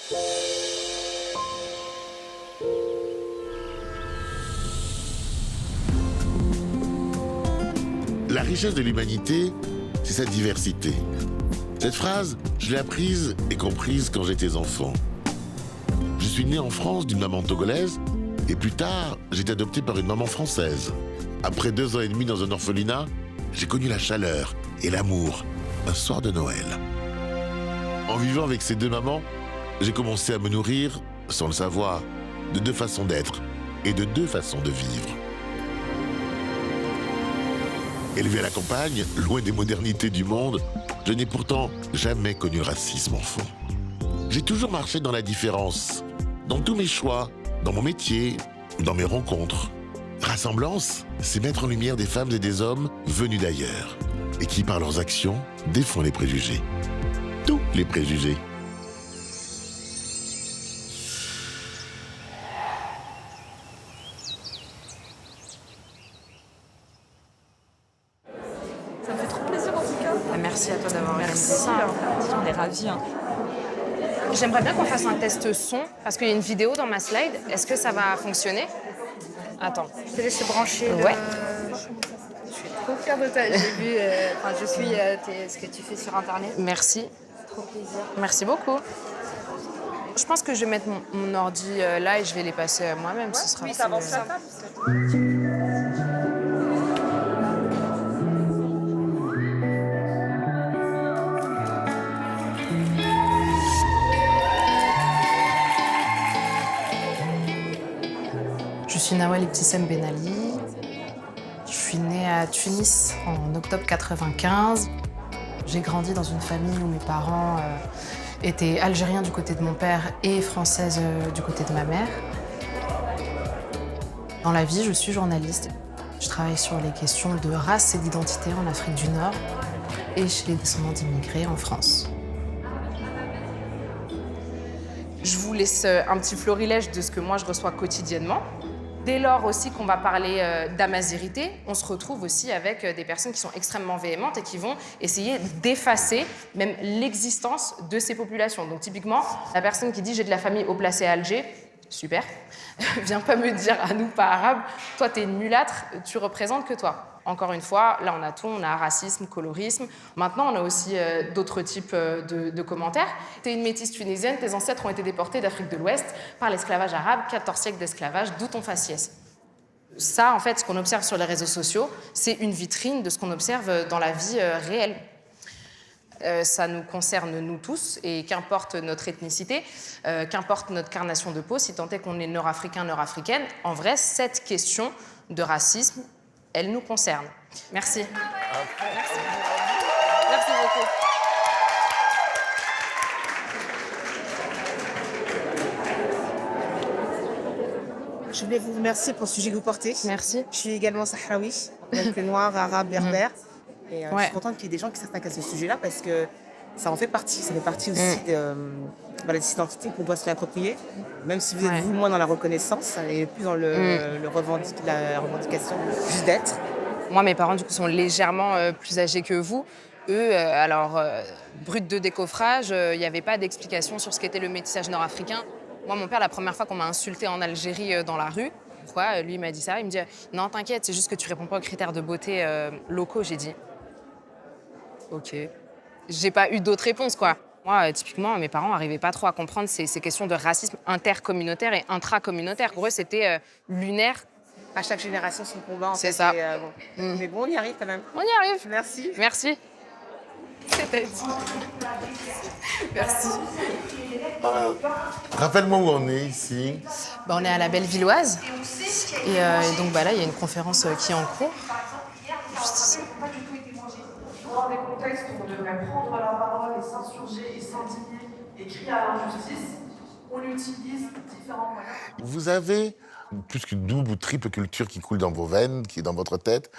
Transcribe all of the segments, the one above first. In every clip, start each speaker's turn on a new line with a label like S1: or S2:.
S1: La richesse de l'humanité, c'est sa diversité. Cette phrase, je l'ai apprise et comprise quand j'étais enfant. Je suis né en France d'une maman togolaise et plus tard, j'ai été adopté par une maman française. Après 2 ans et demi dans un orphelinat, j'ai connu la chaleur et l'amour un soir de Noël. En vivant avec ces 2 mamans, j'ai commencé à me nourrir, sans le savoir, de 2 façons d'être et de 2 façons de vivre. Élevé à la campagne, loin des modernités du monde, je n'ai pourtant jamais connu le racisme enfant. J'ai toujours marché dans la différence, dans tous mes choix, dans mon métier, dans mes rencontres. Rassemblance, c'est mettre en lumière des femmes et des hommes venus d'ailleurs et qui, par leurs actions, défont les préjugés. Tous les préjugés.
S2: Ça me fait trop plaisir en tout cas.
S3: Merci à toi d'avoir organisé ça.
S2: On est ravis. Hein.
S3: J'aimerais bien qu'on fasse un test son, parce qu'il y a une vidéo dans ma slide. Est-ce que ça va fonctionner? Attends.
S2: Je te laisse brancher.
S3: Ouais.
S2: Je suis trop fière de toi. J'ai vu, je suis ce que tu fais sur Internet.
S3: Merci.
S2: Trop plaisir.
S3: Merci beaucoup. Je pense que je vais mettre mon ordi là et je vais les passer moi-même. Ce sera
S2: Oui,
S3: plus,
S2: t'avances la table.
S3: Je suis Nawal Ibtissem Ben Ali. Je suis née à Tunis en octobre 95. J'ai grandi dans une famille où mes parents étaient algériens du côté de mon père et françaises du côté de ma mère. Dans la vie, je suis journaliste. Je travaille sur les questions de race et d'identité en Afrique du Nord et chez les descendants d'immigrés en France. Je vous laisse un petit florilège de ce que moi je reçois quotidiennement. Dès lors aussi qu'on va parler d'amazérité, on se retrouve aussi avec des personnes qui sont extrêmement véhémentes et qui vont essayer d'effacer même l'existence de ces populations. Donc typiquement, la personne qui dit « j'ai de la famille haut placée à Alger », super, viens pas me dire à nous, pas arabes, toi t'es une mulâtre, tu représentes que toi. Encore une fois, là on a tout, on a racisme, colorisme. Maintenant, on a aussi d'autres types de commentaires. T'es une métisse tunisienne, tes ancêtres ont été déportés d'Afrique de l'Ouest par l'esclavage arabe, 14 siècles d'esclavage, d'où ton faciès. Ça, en fait, ce qu'on observe sur les réseaux sociaux, c'est une vitrine de ce qu'on observe dans la vie réelle. Ça nous concerne nous tous, et qu'importe notre ethnicité, qu'importe notre carnation de peau, si tant est qu'on est nord-africain, nord-africaine, en vrai, cette question de racisme, elle nous concerne. Merci. Merci. Merci beaucoup.
S4: Je voulais vous remercier pour le sujet que vous portez.
S3: Merci.
S4: Je suis également sahraoui, donc noir, arabe, berbère. Et je suis contente qu'il y ait des gens qui s'attaquent à ce sujet-là parce que ça en fait partie. Ça fait partie aussi de cette identité qu'on doit se réapproprier. Même si vous êtes vous moins dans la reconnaissance et plus dans la revendication juste d'être.
S3: Moi, mes parents, du coup, sont légèrement plus âgés que vous. Eux, brut de décoffrage, il n'y avait pas d'explication sur ce qu'était le métissage nord-africain. Moi, mon père, la première fois qu'on m'a insulté en Algérie dans la rue, pourquoi lui, il m'a dit ça. Il me dit « Non, t'inquiète, c'est juste que tu réponds pas aux critères de beauté locaux. » J'ai dit « Ok. » J'ai pas eu d'autres réponses, quoi. Moi, typiquement, mes parents n'arrivaient pas trop à comprendre ces questions de racisme intercommunautaire et intracommunautaire. Pour eux, c'était lunaire.
S4: À chaque génération, son combat.
S3: C'est ça.
S4: Mais bon, on y arrive quand même.
S3: On y arrive.
S4: Merci.
S3: Merci. C'était dit. Merci.
S1: Rappelle-moi où on est ici.
S3: On est à la Bellevilloise. Et donc là, il y a une conférence qui est en cours. Juste ici.
S5: Dans des contextes où on devrait prendre la parole et s'insurger et s'indigner et crier à l'injustice, on utilise différents moyens.
S1: Vous avez plus qu'une double ou triple culture qui coule dans vos veines, qui est dans votre tête.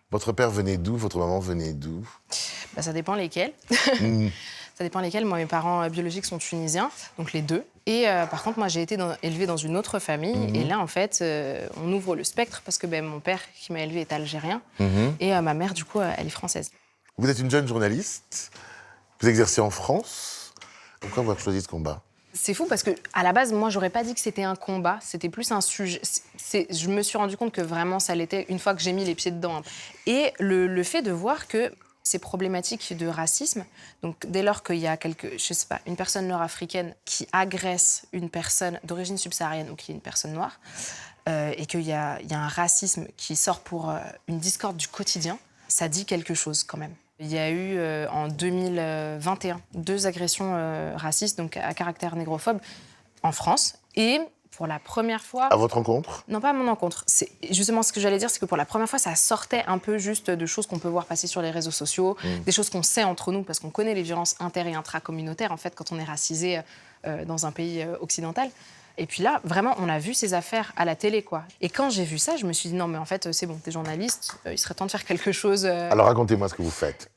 S1: Votre père venait d'où? Votre maman venait d'où?
S3: Ça dépend lesquels. Ça dépend lesquels. Moi, mes parents biologiques sont tunisiens, donc les deux. Et par contre, moi, j'ai été élevée dans une autre famille. Et là, en fait, on ouvre le spectre parce que mon père qui m'a élevée est algérien. Et ma mère, du coup, elle est française.
S1: Vous êtes une jeune journaliste. Vous exercez en France. Pourquoi vous avez choisi ce combat?
S3: C'est fou parce que à la base, moi, j'aurais pas dit que c'était un combat. C'était plus un sujet. Je me suis rendu compte que vraiment, ça l'était une fois que j'ai mis les pieds dedans. Et le fait de voir que ces problématiques de racisme, donc dès lors qu'il y a une personne nord-africaine qui agresse une personne d'origine subsaharienne ou qui est une personne noire, et qu'il y a un racisme qui sort pour une discorde du quotidien, ça dit quelque chose quand même. Il y a eu en 2021 2 agressions racistes, donc à caractère négrophobe, en France. Et pour la première fois...
S1: À votre encontre?
S3: Non, pas à mon encontre. C'est justement ce que j'allais dire, c'est que pour la première fois, ça sortait un peu juste de choses qu'on peut voir passer sur les réseaux sociaux, des choses qu'on sait entre nous, parce qu'on connaît les violences inter- et intracommunautaires, en fait, quand on est racisé dans un pays occidental. Et puis là, vraiment, on a vu ces affaires à la télé, quoi. Et quand j'ai vu ça, je me suis dit, non, mais en fait, c'est bon, t'es journaliste, il serait temps de faire quelque chose.
S1: Alors, racontez-moi ce que vous faites.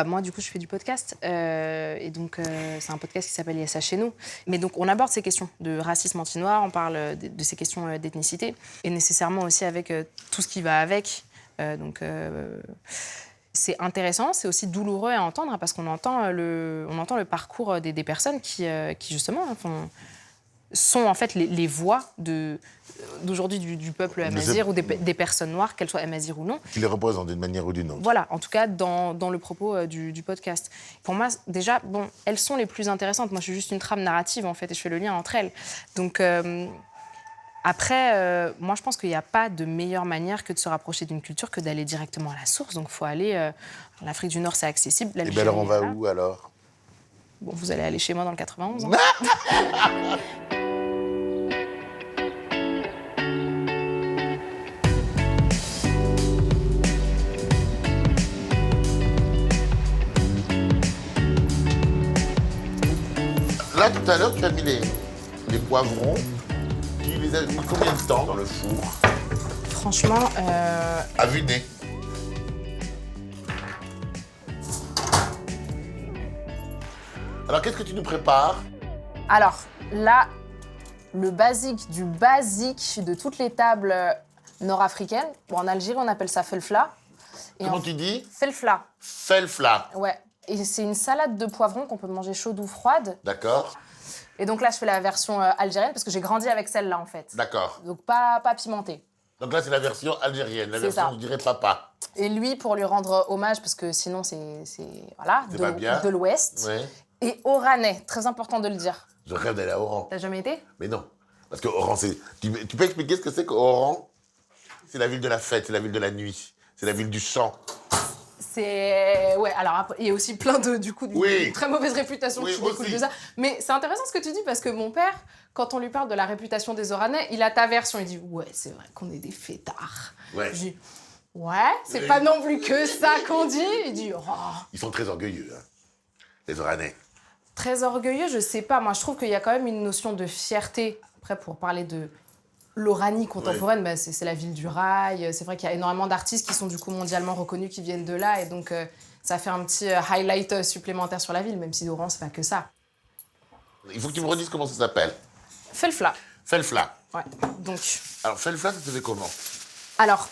S3: Moi, du coup, je fais du podcast. Et donc, c'est un podcast qui s'appelle ISA chez nous. Mais donc, on aborde ces questions de racisme anti-noir, on parle de ces questions d'ethnicité. Et nécessairement aussi avec tout ce qui va avec. C'est intéressant, c'est aussi douloureux à entendre, parce qu'on entend le parcours des personnes qui justement, sont en fait les voix d'aujourd'hui du peuple amazigh ou des personnes noires, qu'elles soient amazigh ou non.
S1: Qui les représentent d'une manière ou d'une autre.
S3: Voilà, en tout cas dans le propos du podcast. Pour moi, déjà, elles sont les plus intéressantes. Moi, je suis juste une trame narrative, en fait, et je fais le lien entre elles. Donc, après, moi, je pense qu'il n'y a pas de meilleure manière que de se rapprocher d'une culture que d'aller directement à la source. Donc, il faut aller... l'Afrique du Nord, c'est accessible.
S1: Et bien alors, on va où, alors?
S3: Bon, vous allez aller chez moi dans le 91. Hein.
S1: Là, tout à l'heure, tu as mis les poivrons. Tu les as mis combien de temps dans le four?
S3: Franchement...
S1: À vue de nez. Alors, qu'est-ce que tu nous prépares?
S3: Alors, là, le basique du basique de toutes les tables nord-africaines. Bon, en Algérie, on appelle ça felfla.
S1: Comment tu dis?
S3: Felfla.
S1: Felfla.
S3: Ouais. Et c'est une salade de poivrons qu'on peut manger chaude ou froide.
S1: D'accord.
S3: Et donc là, je fais la version algérienne parce que j'ai grandi avec celle-là, en fait.
S1: D'accord.
S3: Donc pas pimentée.
S1: Donc là, c'est la version algérienne, la
S3: C'est
S1: version,
S3: ça.
S1: je dirais, papa.
S3: Et lui, pour lui rendre hommage, parce que sinon, c'est voilà,
S1: pas bien.
S3: de l'Ouest.
S1: Ouais.
S3: Et oranais, très important de le dire.
S1: Je rêve d'aller à Oran.
S3: T'as jamais été?
S1: Mais non. Parce que Oran, c'est... Tu peux expliquer ce que c'est qu'Oran? C'est la ville de la fête, c'est la ville de la nuit, c'est la ville du chant.
S3: Ouais, alors après, il y a aussi plein de, du coup,
S1: Oui.
S3: une très mauvaise réputation
S1: Oui,
S3: qui découle
S1: aussi.
S3: de ça. Mais c'est intéressant ce que tu dis parce que mon père, quand on lui parle de la réputation des Oranais, il a ta version. Il dit, ouais, c'est vrai qu'on est des fêtards.
S1: Ouais.
S3: Je dis, ouais, c'est pas non plus que ça qu'on dit. Il dit, oh.
S1: Ils sont très orgueilleux, hein, les Oranais.
S3: Très orgueilleux, je sais pas. Moi, je trouve qu'il y a quand même une notion de fierté. Après, pour parler de l'Oranie contemporaine, bah, c'est la ville du rail. C'est vrai qu'il y a énormément d'artistes qui sont du coup mondialement reconnus, qui viennent de là. Et donc, ça fait un petit highlight supplémentaire sur la ville, même si Oran, c'est pas que ça.
S1: Il faut que tu me redises comment ça s'appelle.
S3: Felfla.
S1: Felfla.
S3: Ouais, donc...
S1: Alors, Felfla, ça se fait comment?
S3: Alors,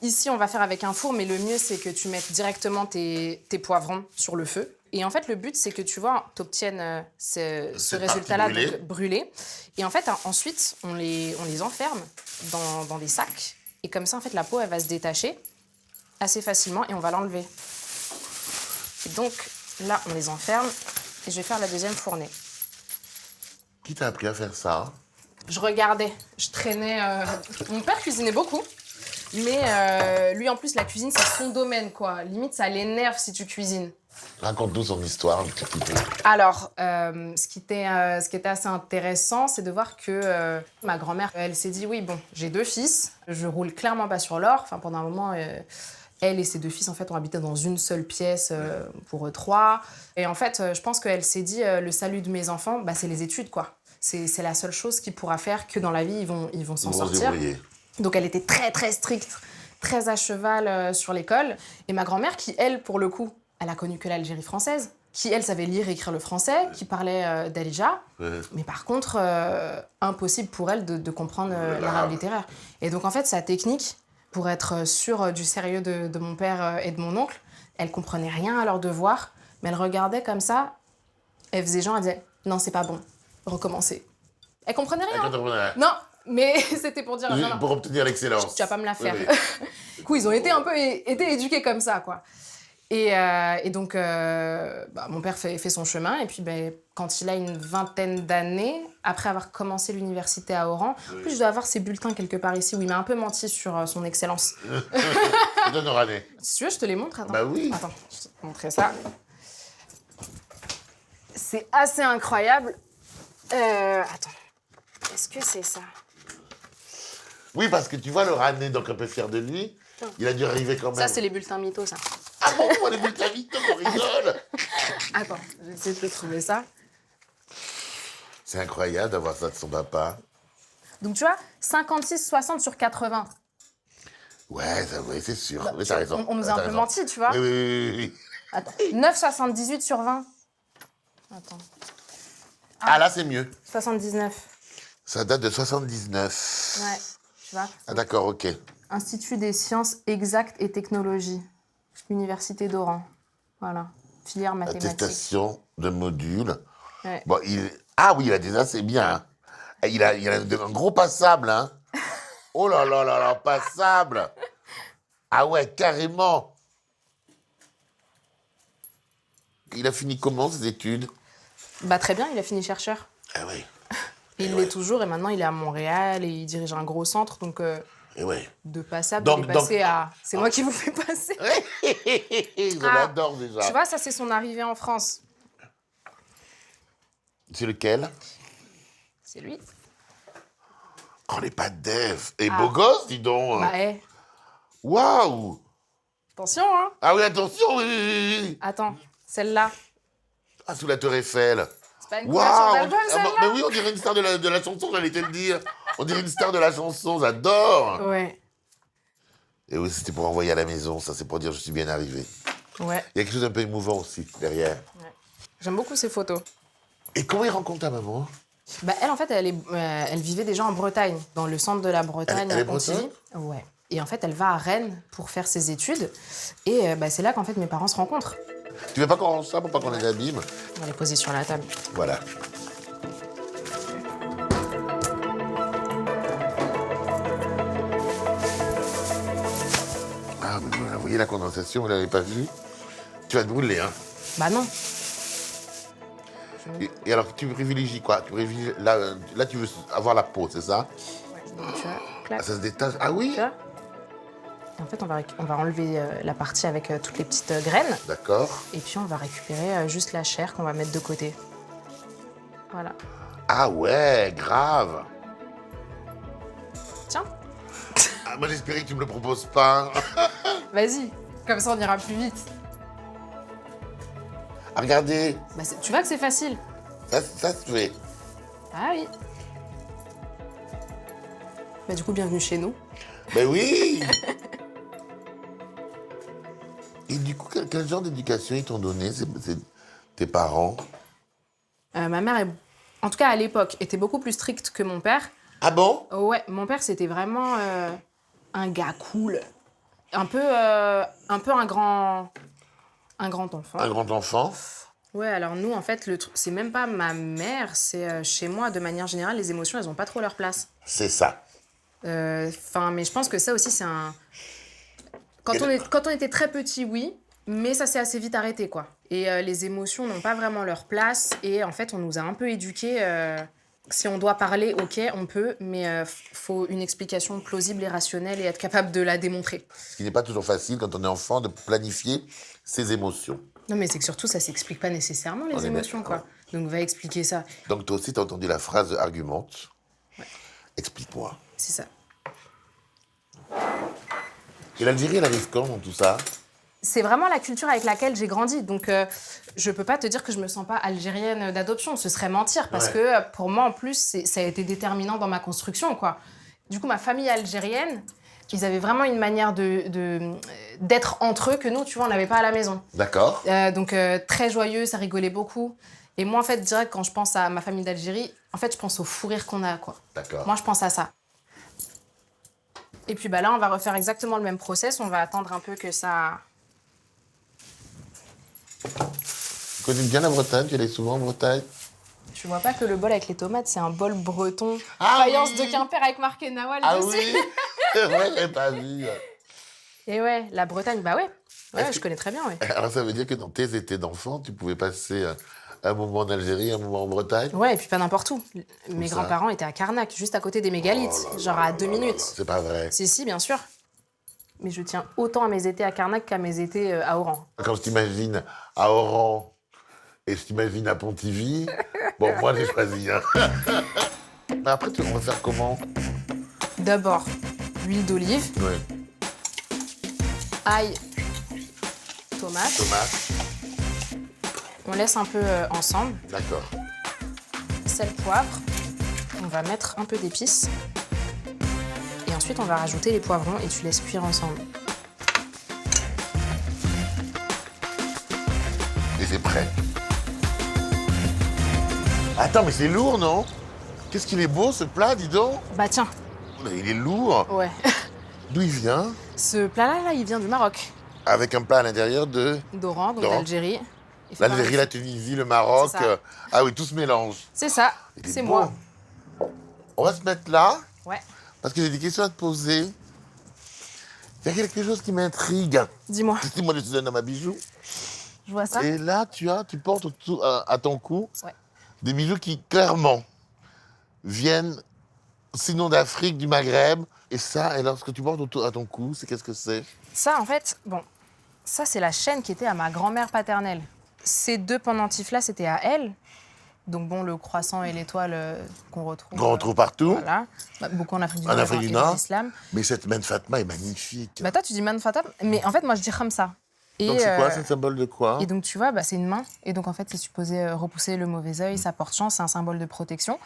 S3: ici, on va faire avec un four, mais le mieux, c'est que tu mettes directement tes poivrons sur le feu. Et en fait, le but, c'est que tu vois, tu obtiennes ce résultat-là, donc brûlé. Et en fait, ensuite, on les enferme dans des sacs. Et comme ça, en fait, la peau, elle va se détacher assez facilement et on va l'enlever. Et donc, là, on les enferme et je vais faire la deuxième fournée.
S1: Qui t'a appris à faire ça?
S3: Je regardais, je traînais... Mon père cuisinait beaucoup. Mais lui, en plus, la cuisine, c'est son domaine, quoi. Limite, ça l'énerve si tu cuisines.
S1: Raconte-nous son histoire, un petit peu.
S3: Alors, ce qui était assez intéressant, c'est de voir que ma grand-mère, elle s'est dit, oui, bon, j'ai 2 fils, je roule clairement pas sur l'or. Enfin, pendant un moment, elle et ses 2 fils, en fait, ont habité dans une seule pièce pour 3. Et en fait, je pense qu'elle s'est dit, le salut de mes enfants, bah, c'est les études, quoi. C'est la seule chose qui pourra faire que dans la vie, ils vont s'en sortir. Donc, elle était très, très stricte, très à cheval sur l'école. Et ma grand-mère, qui, elle, pour le coup, elle a connu que l'Algérie française, qui, elle, savait lire et écrire le français, qui parlait d'Alija. Mais par contre, impossible pour elle de comprendre l'arabe littéraire. Et donc, en fait, sa technique, pour être sûre du sérieux de mon père et de mon oncle, elle comprenait rien à leurs devoirs, mais elle regardait comme ça, elle faisait genre, elle disait « Non, c'est pas bon. recommencer. Elle comprenait rien.
S1: Voilà.
S3: Non, mais c'était pour dire... non, non,
S1: Pour obtenir l'excellence.
S3: tu vas pas me la faire.
S1: Oui.
S3: Du coup, ils ont été un peu éduqués comme ça, quoi. Et donc, mon père fait son chemin. Et puis, quand il a une vingtaine d'années, après avoir commencé l'université à Oran, en plus, je dois avoir ses bulletins quelque part ici où il m'a un peu menti sur son excellence.
S1: Je donne au année.
S3: Si tu veux, je te les montre. Attends.
S1: Bah oui.
S3: Attends, je vais te montrer ça. C'est assez incroyable. Attends. Est-ce que c'est ça?
S1: Oui, parce que tu vois, le Rané, donc un peu fier de lui, il a dû arriver quand même.
S3: Ça, c'est les bulletins mythos, ça.
S1: Ah bon, on les bulletins mythos, on rigole.
S3: Attends, je vais essayer de te trouver ça.
S1: C'est incroyable d'avoir ça de son papa.
S3: Donc, tu vois, 56-60 sur 80.
S1: Ouais, c'est sûr. Mais t'as raison.
S3: On nous a un peu menti, tu vois.
S1: Oui.
S3: Attends, 9,78 sur 20. Attends.
S1: Ah, là, c'est mieux.
S3: 79.
S1: Ça date de 79.
S3: Ouais, tu vois.
S1: Ah, d'accord, ok.
S3: Institut des sciences exactes et technologies. Université d'Oran. Voilà. Filière mathématiques.
S1: Attestation de module.
S3: Ouais.
S1: Bon, ah oui, il a déjà, c'est bien. Hein. Il a un gros passable, hein. Oh là là là là, passable. Ah ouais, carrément. Il a fini comment, ses études?
S3: Très bien, il a fini chercheur.
S1: Ah oui.
S3: Et il l'est toujours, et maintenant il est à Montréal, et il dirige un gros centre, donc
S1: Et ouais.
S3: de passable,
S1: Donc-
S3: il est passé
S1: donc-
S3: à... C'est moi qui vous fais passer.
S1: Je
S3: Ah,
S1: l'adore déjà.
S3: Tu vois, ça c'est son arrivée en France.
S1: C'est lequel?
S3: C'est lui.
S1: Oh, les pas dev. Et beau gosse, dis donc. Waouh.
S3: Attention, hein.
S1: Ah oui, attention, oui.
S3: Attends, celle-là.
S1: Ah, sous la tour Eiffel.
S3: C'est pas une couverture
S1: Waouh.
S3: d'album, celle-là?
S1: Mais oui, on dirait une star de la chanson, j'allais te le dire. On dirait une star de la chanson, j'adore.
S3: Ouais.
S1: Et oui, c'était pour envoyer à la maison, ça, c'est pour dire je suis bien arrivé.
S3: Ouais.
S1: Il y a quelque chose d'un peu émouvant aussi, derrière.
S3: J'aime beaucoup ces photos.
S1: Et comment il rencontre ta maman?
S3: Elle, en fait, elle vivait déjà en Bretagne, dans le centre de la Bretagne,
S1: Elle est
S3: à Pontivy.
S1: bretonne?
S3: Ouais. Et en fait, elle va à Rennes pour faire ses études. Et c'est là qu'en fait, mes parents se rencontrent.
S1: Tu veux pas qu'on range ça pour pas qu'on les abîme?
S3: On va les poser sur la table.
S1: Voilà. Ah, mais voilà, vous voyez la condensation, vous l'avez pas vue? Tu vas te brûler, hein?
S3: Bah non.
S1: Et alors, tu privilégies quoi? Tu privilégies, là, tu veux avoir la peau, c'est ça?
S3: Donc, tu vois,
S1: Ah,
S3: clac,
S1: ça se détache. Ah oui?
S3: tu vois. Et en fait, on va enlever la partie avec toutes les petites graines.
S1: D'accord.
S3: Et puis, on va récupérer juste la chair qu'on va mettre de côté. Voilà.
S1: Ah ouais, grave.
S3: Tiens,
S1: Ah, moi, j'espérais que tu me le proposes pas.
S3: vas-y. Comme ça, on ira plus vite.
S1: Ah, regardez,
S3: Tu vois que c'est facile.
S1: ça se fait.
S3: Ah oui. Du coup, bienvenue chez nous.
S1: Ben oui. Et du coup, quel genre d'éducation ils t'ont donné, tes parents?
S3: Ma mère, en tout cas à l'époque, était beaucoup plus stricte que mon père.
S1: Ah bon?
S3: Ouais, mon père, c'était vraiment un gars cool. Un peu un grand enfant.
S1: Un grand enfant?
S3: Ouais, alors nous, en fait, le truc, c'est même pas ma mère, c'est chez moi, de manière générale, les émotions, elles ont pas trop leur place.
S1: C'est ça.
S3: Mais je pense que ça aussi, c'est un... Quand on était très petit, oui, mais ça s'est assez vite arrêté, quoi. Et les émotions n'ont pas vraiment leur place. Et en fait, on nous a un peu éduqués. Si on doit parler, ok, on peut, mais faut une explication plausible et rationnelle et être capable de la démontrer.
S1: Ce qui n'est pas toujours facile quand on est enfant de planifier ses émotions.
S3: Non, mais c'est que surtout, ça s'explique pas nécessairement,
S1: On
S3: les
S1: est
S3: émotions,
S1: d'accord.
S3: quoi. Donc, va expliquer ça.
S1: Donc toi aussi, t'as entendu la phrase argumente.
S3: Ouais.
S1: Explique-moi.
S3: C'est ça.
S1: Et l'Algérie, elle arrive quand dans tout ça?
S3: C'est vraiment la culture avec laquelle j'ai grandi. Donc, je peux pas te dire que je me sens pas algérienne d'adoption. Ce serait mentir. Parce que pour moi, en plus, ça a été déterminant dans ma construction, quoi. Du coup, ma famille algérienne, ils avaient vraiment une manière d'être entre eux que nous, tu vois, on n'avait pas à la maison.
S1: D'accord.
S3: Donc, très joyeux, ça rigolait beaucoup. Et moi, en fait, direct, quand je pense à ma famille d'Algérie, en fait, je pense au fou rire qu'on a, quoi.
S1: D'accord.
S3: Moi, je pense à ça. Et puis, là, on va refaire exactement le même process. On va attendre un peu que ça...
S1: Tu connais bien la Bretagne? Tu allais souvent en Bretagne?
S3: Je Tu vois pas que le bol avec les tomates, c'est un bol breton.
S1: Ah
S3: Faïence
S1: oui.
S3: de Quimper avec marqué Nawal
S1: Ah
S3: dessus.
S1: oui. Ouais, j'ai pas vu.
S3: Et ouais, la Bretagne, bah ouais. Ouais,
S1: Est-ce
S3: je
S1: que-
S3: connais très bien, ouais.
S1: Alors ça veut dire que dans tes étés d'enfant, tu pouvais passer un moment en Algérie, un moment en Bretagne.
S3: Ouais, et puis pas n'importe où. Mes
S1: ça
S3: grands-parents étaient à Carnac, juste à côté des mégalithes,
S1: Oh là
S3: genre
S1: là
S3: à
S1: là
S3: 2
S1: là là
S3: minutes.
S1: là, c'est pas vrai.
S3: Si, bien sûr. Mais je tiens autant à mes étés à Carnac qu'à mes étés à Oran.
S1: Quand je t'imagine à Oran et je t'imagine à Pontivy, bon, moi j'ai choisi. Hein. Mais après, on va faire comment?
S3: D'abord, l'huile d'olive,
S1: Ouais.
S3: ail, tomate.
S1: Tomate,
S3: On laisse un peu ensemble.
S1: d'accord.
S3: Sel, poivre. On va mettre un peu d'épices. Et ensuite, on va rajouter les poivrons et tu laisses cuire ensemble.
S1: Et c'est prêt. Attends, mais c'est lourd, non? Qu'est-ce qu'il est beau, ce plat, dis donc?
S3: Bah tiens,
S1: Il est lourd.
S3: ouais.
S1: D'où il vient?
S3: Ce plat-là, il vient du Maroc.
S1: Avec un plat à l'intérieur de
S3: D'Oran, donc
S1: d'Oran.
S3: d'Algérie. Et fait
S1: l'Algérie,
S3: par-
S1: la Tunisie, le Maroc.
S3: C'est ça.
S1: Ah oui, tout se mélange.
S3: C'est ça,
S1: Il est
S3: c'est
S1: beau.
S3: moi.
S1: On va se mettre là,
S3: Ouais.
S1: parce que j'ai des questions à te poser. Il y a quelque chose qui m'intrigue.
S3: Dis-moi,
S1: Tu sais, moi, je suis un homme à bijoux.
S3: je vois ça.
S1: Et là, tu portes à ton cou
S3: Ouais.
S1: des bijoux qui, clairement, viennent, sinon d'Afrique, du Maghreb. Et ça, et lorsque tu portes à ton cou, qu'est-ce que c'est?
S3: Ça, en fait, bon, ça, c'est la chaîne qui était à ma grand-mère paternelle. Ces 2 pendentifs-là, c'était à elle. Donc bon, le croissant et l'étoile qu'on retrouve.
S1: Qu'on retrouve partout.
S3: Voilà. Bah, beaucoup en Afrique du
S1: En
S3: Nord.
S1: Afrique
S3: et
S1: du
S3: dans
S1: Nord.
S3: l'islam.
S1: Mais cette main de Fatma est magnifique.
S3: Bah toi, tu dis man fatam, mais en fait, moi, je dis khamsa. Et,
S1: Donc c'est quoi? C'est un symbole de quoi?
S3: et donc, tu vois, bah, c'est une main. Et donc, en fait, c'est supposé repousser le mauvais œil, ça porte chance, c'est un symbole de protection.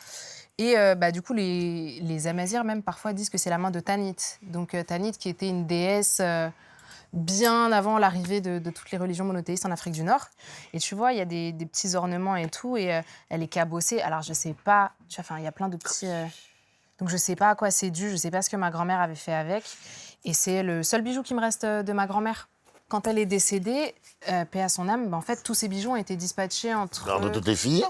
S3: Et bah, du coup, les Amazirs, même, parfois, disent que c'est la main de Tanit. Donc, Tanit, qui était une déesse bien avant l'arrivée de toutes les religions monothéistes en Afrique du Nord. Et tu vois, il y a des petits ornements et tout, et elle est cabossée. Alors, je sais pas, tu vois, enfin, il y a plein de petits... Donc, je sais pas à quoi c'est dû, je sais pas ce que ma grand-mère avait fait avec. Et c'est le seul bijou qui me reste de ma grand-mère. Quand elle est décédée, paix à son âme, bah, en fait, tous ces bijoux ont été dispatchés entre
S1: De toutes les filles?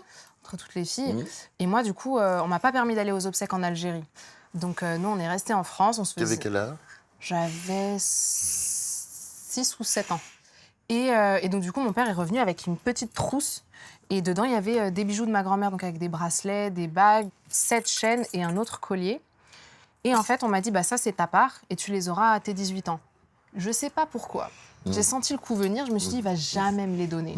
S3: toutes les filles.
S1: Mmh.
S3: Et moi, du coup, on m'a pas permis d'aller aux obsèques en Algérie. Donc, nous, on est restés en France. On se
S1: Tu avais
S3: faisait...
S1: quel âge?
S3: J'avais 6 ou 7 ans. Et donc, du coup, mon père est revenu avec une petite trousse. Et dedans, il y avait des bijoux de ma grand-mère, donc avec des bracelets, des bagues, 7 chaînes et un autre collier. Et en fait, on m'a dit, bah, ça, c'est ta part et tu les auras à tes 18 ans. Je sais pas pourquoi. J'ai senti le coup venir. Je me suis dit, il va jamais me les donner.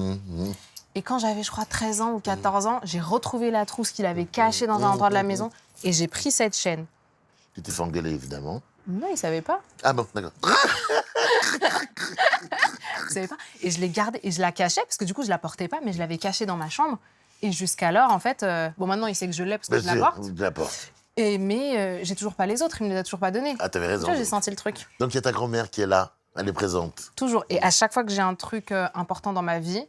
S3: Et quand j'avais, je crois, 13 ans ou 14 ans, j'ai retrouvé la trousse qu'il avait cachée dans un endroit de la maison et j'ai pris cette chaîne.
S1: Tu t'es fait engueuler, évidemment.
S3: Non, il savait pas.
S1: Ah bon, d'accord.
S3: Il savait pas. Et je l'ai gardée et je la cachais parce que du coup, je la portais pas, mais je l'avais cachée dans ma chambre. Et jusqu'alors, en fait, bon, maintenant, il sait que je l'ai parce que je la porte.
S1: Tu la portes.
S3: Mais j'ai toujours pas les autres, il me les a toujours pas donnés.
S1: Ah, t'avais
S3: Tu
S1: raison.
S3: vois, j'ai senti le truc.
S1: Donc il y a ta grand-mère qui est là, elle est présente.
S3: Toujours. Et à chaque fois que j'ai un truc important dans ma vie,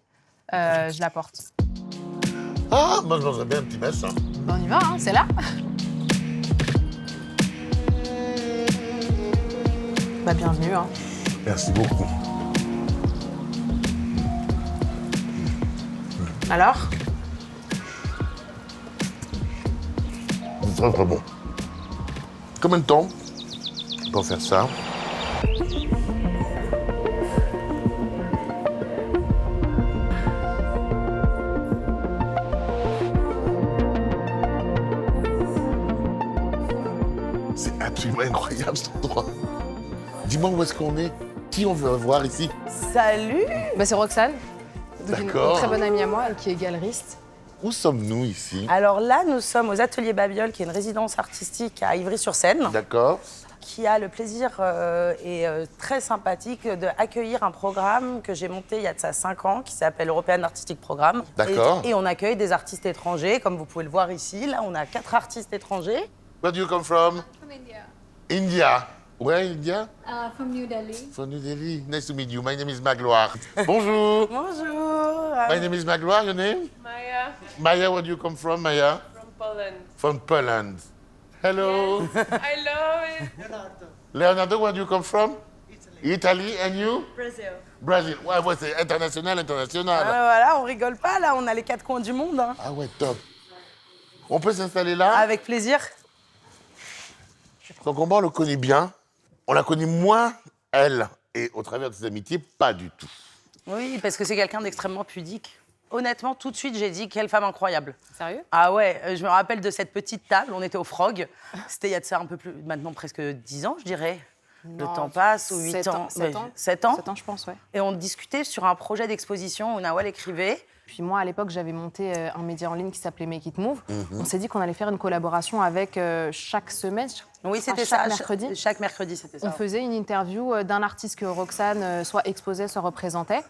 S3: je la porte.
S1: Ah, moi je mangerais bien un petit bassin.
S3: Ben, on y va, hein, c'est là. Bah, bienvenue. Hein.
S1: Merci beaucoup.
S3: Alors,
S1: C'est très très bon. Combien de temps pour faire ça? C'est absolument incroyable cet endroit. Dis-moi où est-ce qu'on est? Qui on veut voir ici?
S4: Salut!
S3: bah, c'est Roxane, donc une
S1: D'accord.
S3: très bonne amie à moi, qui est galeriste.
S1: Où sommes-nous ici?
S4: Alors là, nous sommes aux Ateliers Babiole, qui est une résidence artistique à Ivry-sur-Seine,
S1: D'accord.
S4: qui a le plaisir et très sympathique d'accueillir un programme que j'ai monté il y a de ça 5 ans, qui s'appelle European Artistic Programme.
S1: D'accord.
S4: Et on accueille des artistes étrangers, comme vous pouvez le voir ici. Là, on a 4 artistes étrangers.
S1: Where do you come from?
S6: From India.
S1: India. Where India?
S6: From New Delhi.
S1: From New Delhi. Nice to meet you. My name is Magloire. Bonjour.
S4: Bonjour!
S1: My name is Magloire. Your name?
S7: Maya
S1: Maya, where do you come from, Maya?
S7: from Poland.
S1: From Poland. Hello.
S7: I love it.
S1: Leonardo, where do you come from? Italy. Italy, and you?
S7: Brazil.
S1: Brazil. Ouais, c'est international, international.
S4: Voilà, on rigole pas, là, on a les 4 coins du monde. Hein.
S1: Ah ouais, top. On peut s'installer là.
S6: Avec plaisir.
S1: Son combat, on le connaît bien. On la connaît moins, elle. Et au travers de ses amitiés, pas du tout.
S6: Oui, parce que c'est quelqu'un d'extrêmement pudique. Honnêtement, tout de suite, j'ai dit quelle femme incroyable.
S3: Sérieux?
S6: Ah ouais, je me rappelle de cette petite table, on était au Frog. C'était il y a de ça un peu plus, maintenant presque 10 ans, je dirais. Le temps passe, ou 8 ans.
S3: 7 ans.
S6: 7 ans.
S3: 7 ans, je pense, ouais.
S6: Et on discutait sur un projet d'exposition où Nawal écrivait.
S3: Puis moi, à l'époque, j'avais monté un média en ligne qui s'appelait Make It Move. On s'est dit qu'on allait faire une collaboration avec chaque semestre.
S6: Oui, c'était
S3: chaque
S6: ça.
S3: mercredi.
S6: Chaque mercredi, c'était ça.
S3: On faisait une interview d'un artiste que Roxane soit exposait, soit représentait.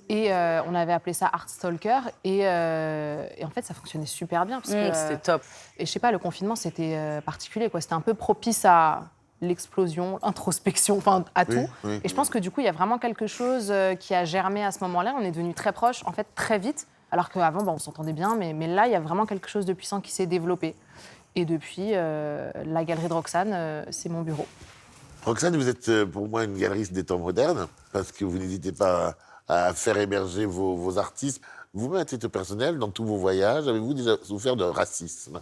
S3: Et on avait appelé ça Art Stalker. Et en fait, ça fonctionnait super bien. Parce que,
S6: c'était top.
S3: Et je sais pas, le confinement, c'était particulier, quoi. C'était un peu propice à l'explosion, l'introspection, enfin à tout.
S1: Oui.
S3: Et je pense que du coup, il y a vraiment quelque chose qui a germé à ce moment-là. On est devenus très proches, en fait, très vite. Alors qu'avant, on s'entendait bien, mais là, il y a vraiment quelque chose de puissant qui s'est développé. Et depuis, la galerie de Roxane, c'est mon bureau.
S1: Roxane, vous êtes pour moi une galeriste des temps modernes, parce que vous n'hésitez pas à faire émerger vos artistes. Vous-même, à titre personnel, dans tous vos voyages, avez-vous déjà souffert de racisme?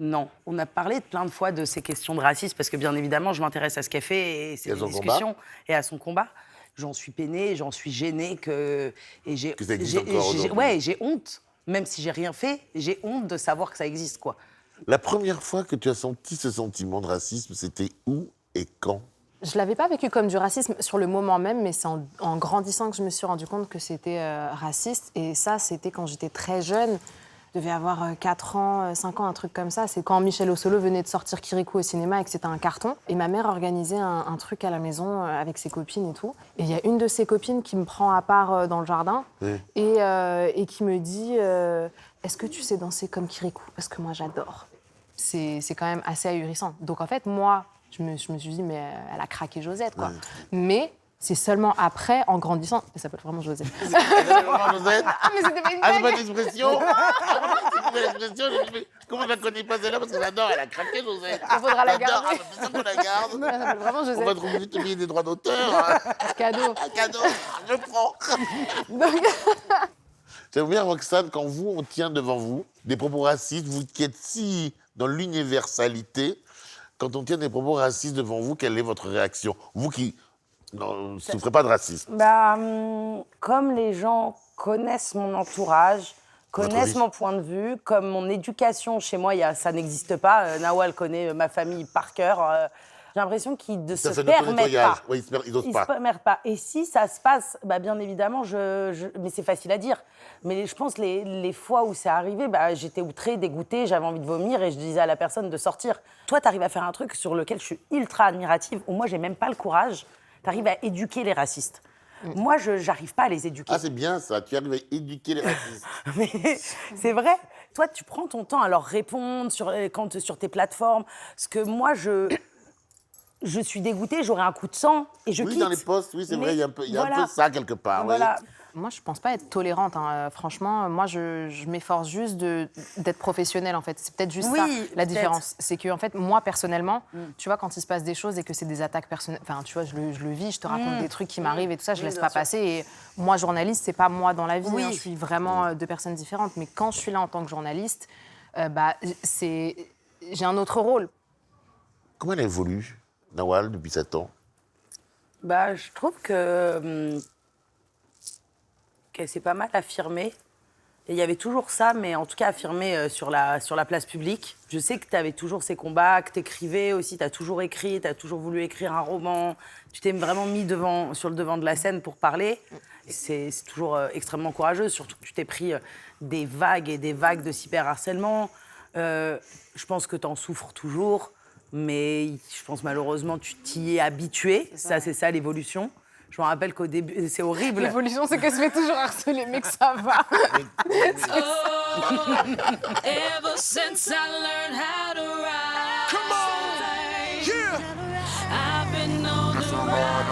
S6: Non. On a parlé plein de fois de ces questions de racisme, parce que bien évidemment, je m'intéresse à ce qu'elle fait et ses discussions et à son combat. J'en suis peinée, j'en suis gênée que
S1: ça existe encore aujourd'hui.
S6: Ouais, j'ai honte. Même si j'ai rien fait, j'ai honte de savoir que ça existe, quoi.
S1: La première fois que tu as senti ce sentiment de racisme, c'était où et quand?
S3: Je ne l'avais pas vécu comme du racisme sur le moment même, mais c'est en grandissant que je me suis rendu compte que c'était raciste. Et ça, c'était quand j'étais très jeune. Je devais avoir 4 ans, 5 ans, un truc comme ça. C'est quand Michel Ossolo venait de sortir Kirikou au cinéma et que c'était un carton. Et ma mère organisait un truc à la maison avec ses copines et tout. Et il y a une de ses copines qui me prend à part dans le jardin et qui me dit est-ce que tu sais danser comme Kirikou? Parce que moi, j'adore. C'est quand même assez ahurissant. Donc en fait, moi, je me suis dit mais elle a craqué Josette, quoi. Mais c'est seulement après, en grandissant... Elle s'appelle vraiment Josette.
S1: Josette?
S3: Ah, mais c'était pas une
S1: Ah, c'est
S3: blague.
S1: pas d'expression? Comment je la connais pas celle-là? Parce que j'adore, elle a craqué, Josette.
S3: Il faudra la
S1: J'adore.
S3: garder.
S1: Ah, c'est ça qu'on la garde.
S3: Elle s'appelle vraiment
S1: On va
S3: Josette.
S1: trouver vite payer des droits d'auteur.
S3: Cadeau.
S1: Un cadeau, je prends.
S3: Donc...
S1: J'aime bien, Roxane, quand on tient devant vous des propos racistes, vous qui êtes si dans l'universalité, quand on tient des propos racistes devant vous, quelle est votre réaction? Vous qui ne souffrez pas de racisme.
S6: Comme les gens connaissent mon entourage, connaissent mon point de vue, comme mon éducation chez moi, ça n'existe pas. Nawal connaît ma famille par cœur. J'ai l'impression qu'ils ne se permettent pas.
S1: Oui, ils n'osent
S6: Ils
S1: pas.
S6: se permettent pas. Et si ça se passe, bien évidemment, mais c'est facile à dire. Mais je pense les fois où c'est arrivé, j'étais outrée, dégoûtée, j'avais envie de vomir et je disais à la personne de sortir. Toi, tu arrives à faire un truc sur lequel je suis ultra admirative, où moi, j'ai même pas le courage. Tu arrives à éduquer les racistes. Moi, je n'arrive pas à les éduquer.
S1: Ah, c'est bien ça, tu arrives à éduquer les racistes.
S6: Mais c'est vrai. Toi, tu prends ton temps à leur répondre sur tes plateformes. Parce que moi, je suis dégoûtée, j'aurais un coup de sang et je quitte.
S1: Oui, dans les posts, oui, c'est vrai, il y a un peu ça quelque part.
S6: Voilà.
S1: Oui.
S3: Moi, je pense pas être tolérante. Franchement, moi, je m'efforce juste d'être professionnelle, en fait. C'est peut-être juste ça, la différence. C'est que, en fait, moi, personnellement, tu vois, quand il se passe des choses et que c'est des attaques personnelles... Enfin, tu vois, je le vis, je te raconte des trucs qui m'arrivent et tout ça, je laisse pas passer. Et moi, journaliste, c'est pas moi dans la vie. Je suis vraiment deux personnes différentes. Mais quand je suis là en tant que journaliste, j'ai un autre rôle.
S1: Comment elle évolue, Nawal, depuis 7 ans?
S6: Je trouve qu'elle s'est pas mal affirmée. Et il y avait toujours ça, mais en tout cas affirmée sur la place publique. Je sais que tu avais toujours ces combats, que tu écrivais aussi, tu as toujours écrit, tu as toujours voulu écrire un roman. Tu t'es vraiment mis sur le devant de la scène pour parler. C'est toujours extrêmement courageux, surtout que tu t'es pris des vagues et des vagues de cyberharcèlement. Je pense que tu en souffres toujours, mais je pense malheureusement tu t'y es habitué. Ça, c'est ça l'évolution. Je me rappelle qu'au début, c'est horrible.
S3: L'évolution, c'est qu'elle se fait toujours harceler, mais que ça va.
S8: Ever since I learned how to ride, come on, yeah, I've been on the ride.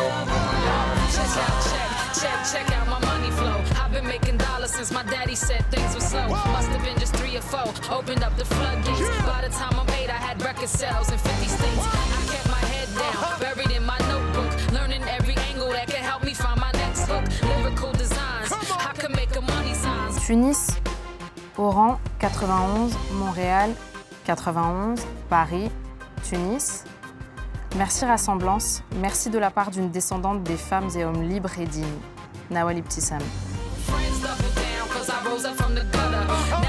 S8: Check out my money flow. I've been making dollars since my daddy said things were slow. Must have been just 3 or 4. Opened up the floodgates. By the time I'm 8, I had record sales in 50 states. I kept my head down, buried in my notebook, learning every angle that can help me find my next hook. Lyrical designs, I can make a money signs.
S3: Tunis, pour Oran, 91, Montréal, 91, Paris, Tunis. Merci Rassemblance, merci de la part d'une descendante des femmes et hommes libres et dignes. Nawal Ibtissam.
S8: Friends double down, cause I rose up from the gutter.